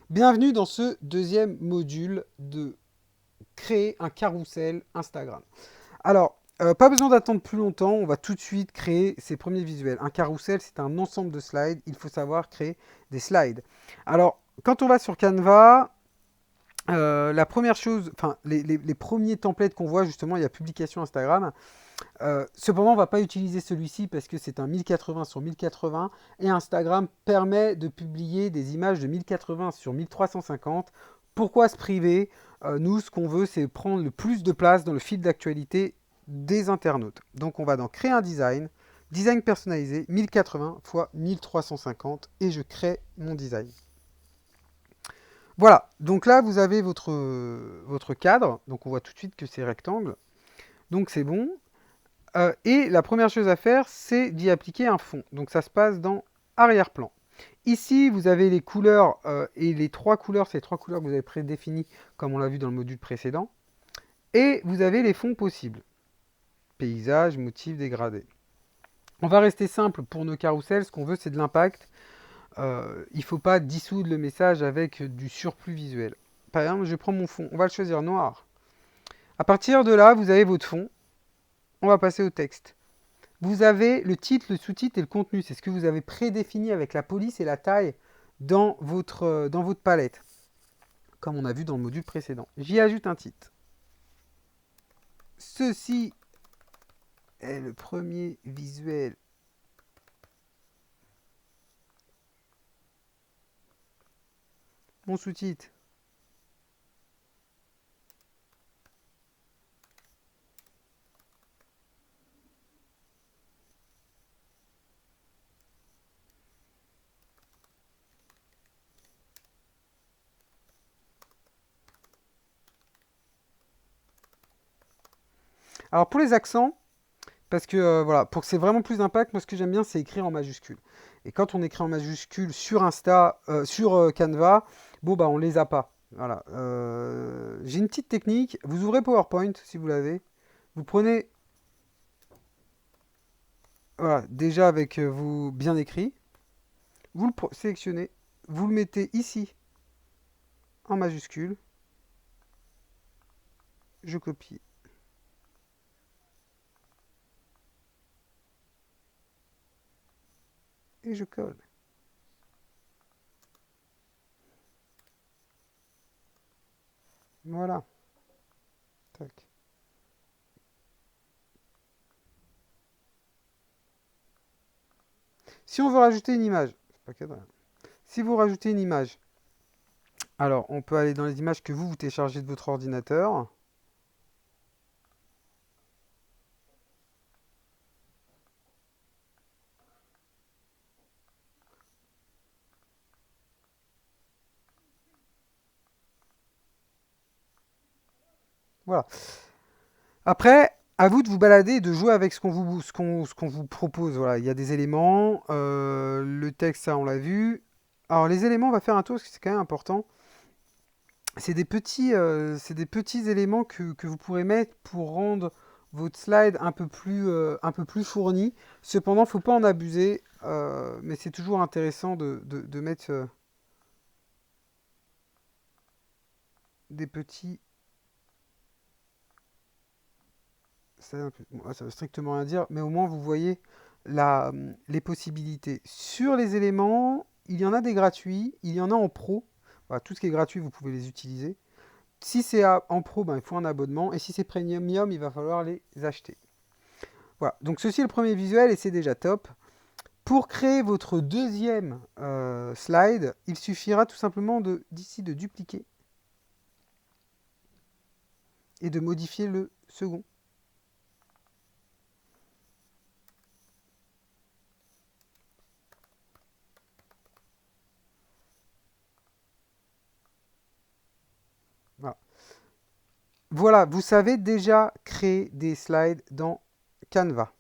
Bienvenue dans ce deuxième module de créer un carrousel Instagram. Alors, pas besoin d'attendre plus longtemps, on va tout de suite créer ces premiers visuels. Un carrousel, c'est un ensemble de slides, il faut savoir créer des slides. Alors, quand on va sur Canva, la première chose, enfin, les premiers templates qu'on voit, justement, il y a publication Instagram. Cependant, on ne va pas utiliser celui-ci parce que c'est un 1080 sur 1080 et Instagram permet de publier des images de 1080 sur 1350. Pourquoi se priver? Nous, ce qu'on veut, c'est prendre le plus de place dans le fil d'actualité des internautes. Donc, on va dans Créer un design, design personnalisé, 1080 x 1350 et je crée mon design. Voilà, donc là, vous avez votre cadre. Donc, on voit tout de suite que c'est rectangle. Donc, c'est bon. Et la première chose à faire, c'est d'y appliquer un fond. Donc ça se passe dans arrière-plan. Ici, vous avez les couleurs et les trois couleurs, c'est les trois couleurs que vous avez prédéfinies, comme on l'a vu dans le module précédent. Et vous avez les fonds possibles. Paysage, motif, dégradé. On va rester simple pour nos carousels. Ce qu'on veut, c'est de l'impact. Il ne faut pas dissoudre le message avec du surplus visuel. Par exemple, je prends mon fond. On va le choisir noir. À partir de là, vous avez votre fond. On va passer au texte. Vous avez le titre, le sous-titre et le contenu. C'est ce que vous avez prédéfini avec la police et la taille dans votre palette, comme on a vu dans le module précédent. J'y ajoute un titre. Ceci est le premier visuel. Mon sous-titre. Alors pour les accents, parce que voilà, pour que c'est vraiment plus d'impact, moi ce que j'aime bien c'est écrire en majuscule. Et quand on écrit en majuscule sur Insta, sur Canva, bon bah on les a pas. Voilà. J'ai une petite technique. Vous ouvrez PowerPoint si vous l'avez. Vous prenez, voilà, déjà avec vous bien écrit. Vous le sélectionnez. Vous le mettez ici en majuscule. Je copie et je colle. Voilà. Tac. Si on veut rajouter une image, c'est pas cadré. Si vous rajoutez une image, alors on peut aller dans les images que vous téléchargez de votre ordinateur. Voilà. Après, à vous de vous balader et de jouer avec ce qu'on vous propose. Voilà, il y a des éléments. Le texte, ça, on l'a vu. Alors, les éléments, on va faire un tour parce que c'est quand même important. C'est des petits éléments que vous pourrez mettre pour rendre votre slide un peu plus fourni. Cependant, il ne faut pas en abuser, mais c'est toujours intéressant de mettre des petits... Ça veut strictement rien dire, mais au moins vous voyez les possibilités. Sur les éléments, il y en a des gratuits, il y en a en pro. Voilà, tout ce qui est gratuit, vous pouvez les utiliser. Si c'est en pro, ben, il faut un abonnement. Et si c'est premium, il va falloir les acheter. Voilà, donc ceci est le premier visuel et c'est déjà top. Pour créer votre deuxième slide, il suffira tout simplement d'ici de dupliquer et de modifier le second. Voilà. Voilà, vous savez déjà créer des slides dans Canva.